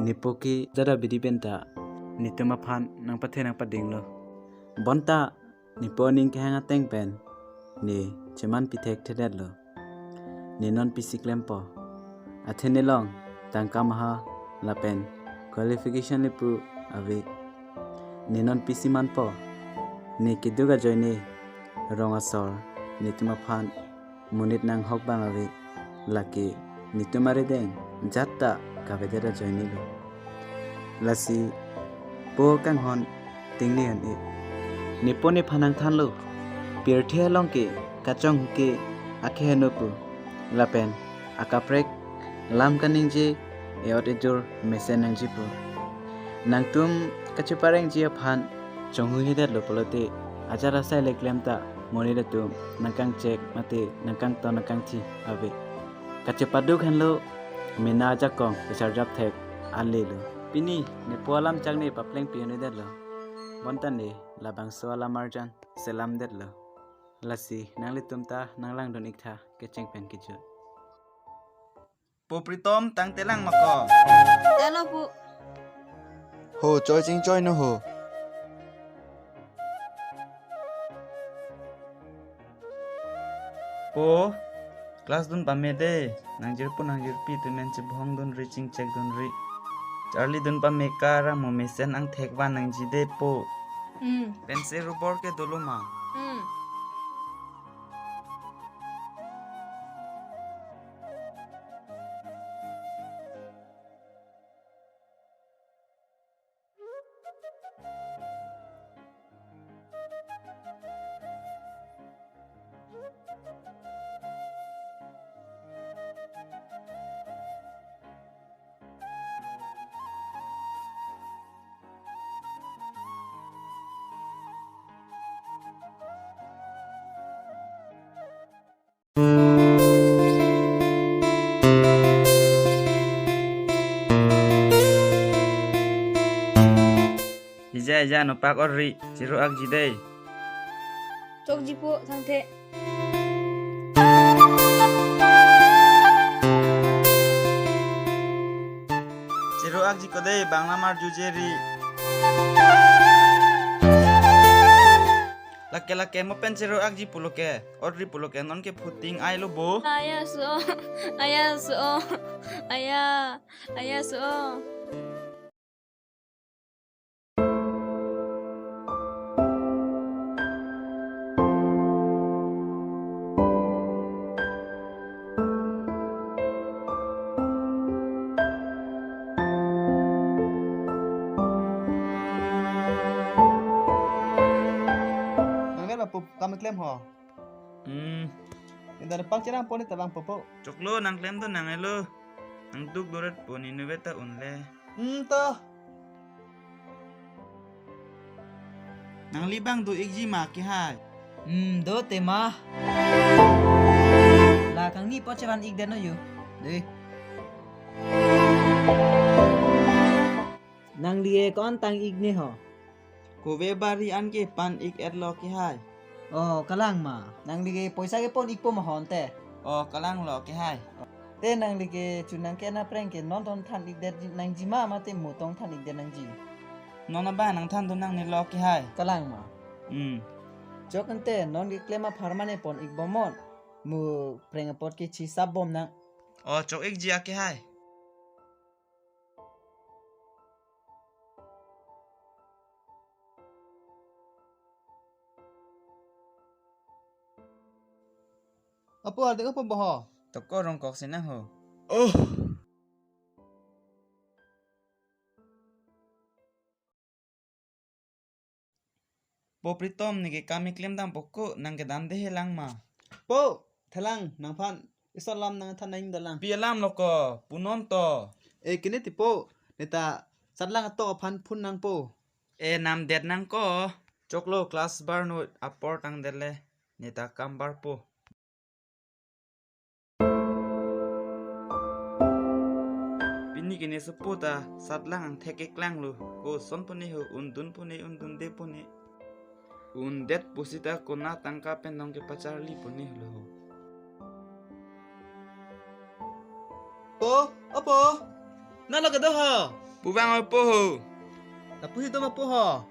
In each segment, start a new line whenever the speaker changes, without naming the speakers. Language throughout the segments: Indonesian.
nipoki jara bidi benta nituma phan nang pathe nang pading lo bonta nipo ning ke hanga teng pen ni cheman pithek thedet lo ni non pisik lempo athene long tangka maha lapen qualification lipu ave ni non pisiman po ni kiduga joine rongasor nituma phan munit nang hok bang ave laki nitumare deng jatta kavedera joine lo lasi po kang hon tingni han e nipone phanang than lo pirthe long ke kachong ke akhe no pu lapen akaprek lam kaning je eot ejor mesen nang jipu nang tum kachupareng jia phan chonghu he dat lo polote ajara sai leklem ta moni da tum nangkang cek mate nangkang to nangkang thi ave kachupaduk han lo mina jakong besar jap thek ale lo pini ne polam changne papleng pione dat lo bontan ne labang soala marjan selam dat lo lasi nangli tumta nanglang don ikha kecheng pen kichu
Po pritom tang telang mako.
Telo po.
Ho choi ching choi no ho.
Po class dun pamede nangjir pi tu men che bhong dun reaching check dun ri. Charlie dun pameka ra mo mesen ang thekwa nangji de po. Pense rubor ke doloma. Ija no pak orri jiro ak jidei.
Chok ji po thangthe.
Jiro ak ji kodei bangla mar jujeri. Lake mo pen jiro ak ji puloke orri puloke non ke puting ai lo bo.
Ayah so. Ayah so.
Kami klaim ho. Indah pang cerang poni tabang popo.
Choklo nang klem to nang elo. Nang duk doret poni nubeta unle.
To.
Nang libang do ikji ma ki hai.
Do tema. La kang ni po chaban ik dano yu. De. Nang liye kon tang ik ni ho.
Kowe bari an ke pan ik erlo ki hai.
Oh, kalang ma. Nang liye poisa ke pon ik po mahon te.
Oh kalang lo ki hai.
Te nang liye chunang ke na preng ke non ton than ik der nang jima ma te mutong than ik der nang ji.
Nona ba nang than do nang ni lo ki hai.
Kalang ma. Jokan te non ke klema permane pon ik bomon. Mu preng pot ke chi sabom nang.
Oh chok ik ji ki hai.
Apa ada apa boho?
Toko rong kok sina ho.
Oh.
Po pritom ni ke kami klem dam poko nang ke dam de helang ma.
Po, thelang nang phan isolam nang than naing dalang.
Pialam loko punon to.
Kini tipo neta sadlang to phan phun nang po.
Nam det nang ko. Choklo class bar no apor tang dele. Neta kambar po. Pini kini seputa satlang ang theke klang lu ko son puni ho undun de puni undet pusita kona tangka penong ke pacarli puni lo
Po, apa? Nalo ka ho?
Pubang oi po ho.
Tapi itu mah poho.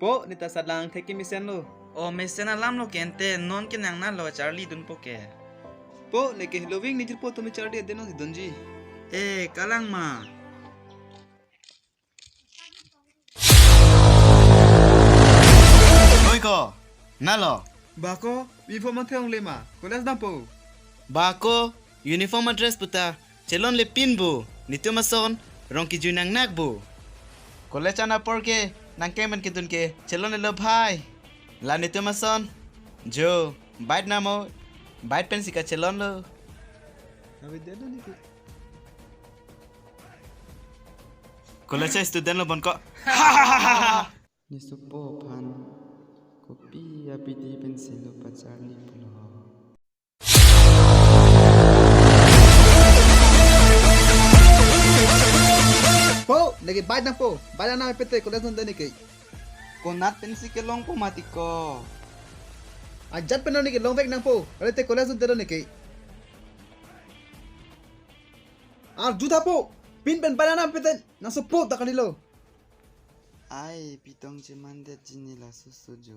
Po, nita sadlang theki misen lo.
O mesen alam lo kente non ke nang na lo Charlie dun po ke.
Po, leke loving ni jirpo to mi chardi deno si donji.
Kalang ma.
Oi ko. Nalo.
Bako, uniform ang theong lema. Kulas na po.
Bako, uniform dress puta. Chelon le pin bu. Nito mason, rong ki junang nak bu. Kole chana porke, nang kemen kitun ke. Chelon le lo bhai. La nito mason. Jo, bait namo. Bait pen sika chelon lo.
Nabi deno ni ki.
Kole cha student lo bon ko.
Ni supo pan. Kopi api di pensil lo pa Charlie pulo.
Po, leke bait na po. Bait na pete kulas non deni ki.
Konat pensil ke long po mati ko.
Ajat penon ni ki long bag nang po. Ore te kulas non deno ni ki. Ar juda po. Pin pen bait na pete. Naso po takanilo.
Ai pitong cemande jinila susu jo.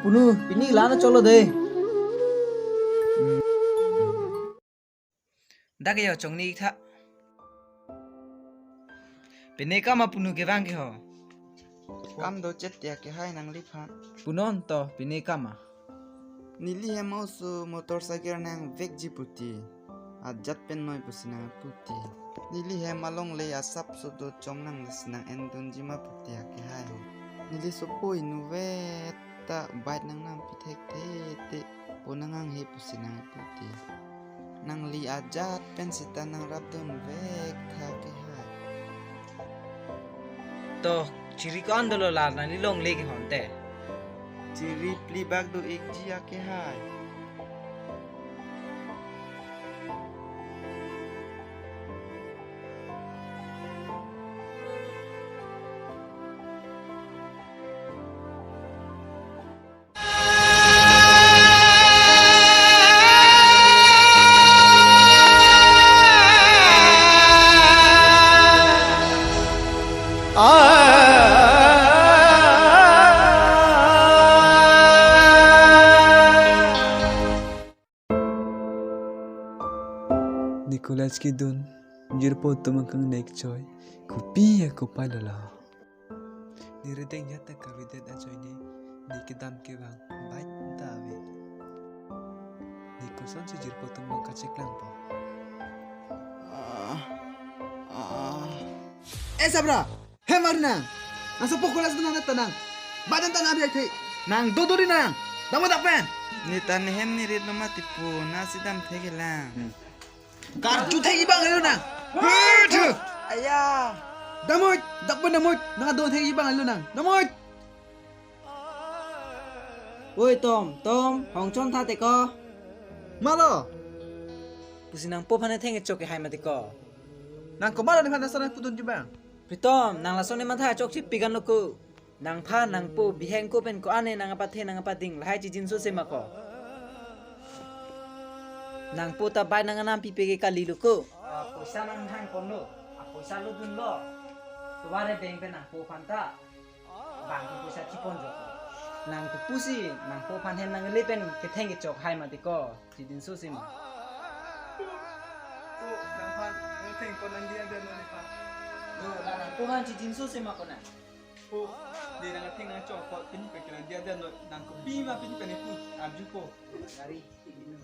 पुनु पिनी लाना चलो दे
Dak yo chong ni tha. Pene ka ma punu ke bang ke ho.
Kam do chet ya ke hai nang lipan.
Punon to pene ka ma.
Nili hem also motorcycle nang vek ji puti. Ajat pen noi pusina puti. Nili hem along le asap so do chom nang lisnang endun ji ma puti ya ke hai. Nili sopo inuvet ta bait nang nam pitek te ponangang he pusina puti. Nang li ajat pen sita nang rabdun vek ha ke hai.
To chiri ko andolo la na ni long le ke hon te.
Ciri pli bag do ik ji ya ke hai.
Nicolas ki dun jirpo tumakang nek choy kupi ya kupay lala niredeng yata kavidet ajoy ni nikidam ke bang bait tawe nikoson si jirpo tumang kacik lang po
Sabra. He marina. Naso po kulas nang tanang. Badan tanang biak thi. Nang dodori nang. Damo dak pen.
Ni tan hem ni rit lama tipu nasi dam thege lang.
Karju thei ibang alo nang. Hut.
Ayah.
Damoy, dak pen damoy. Nang don thei ibang alo nang. Damoy.
Oi Tom hong chon tha te ko
Malo.
pusinang po phane thenge chok ke hai ma te ko
Nang komala ni phana sana putun jibang.
Pritom nang lasone ma tha chok chi pigan lo ko nang pha nang po biheng ko pen ko ane nang apa the nang apa ding lahai chi jinsu se ma ko nang po ta bai nang anam pi pe ke kali lo ko poisa nang hang kon lo poisa lo dun lo to bare bank pe nang po phan ta bang ko poisa chi pon jo nang ko pusi nang po phan hen nang le pen ke theng ke chok hai ma te ko chi jinsu se ma
Nang pan, thing ko nang dia dia ni pa.
nang po phan chi jinsu se ma ko na
po di nang ting nang cokot pin pe kena dia dan nang kopi ma pin pe ne pu abju po
Dari ini.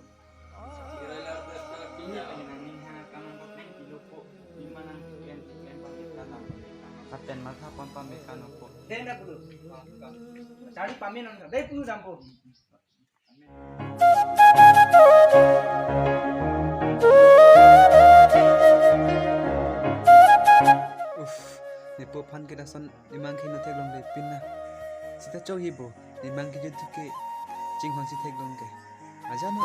Kira lar da pinya pengen ning ha kanang ko teng kilo po. Di mana pen pamit kana. Katen maka pon pamit kana po.
Tenda pulu. Cari pamen nang dai pulu sampo.
Ni po pan ke dasan ni mang ke no tek long le pin na. Sita cho hi bo ni mang ke jutu ke jing hon si tek long ke. Aja no.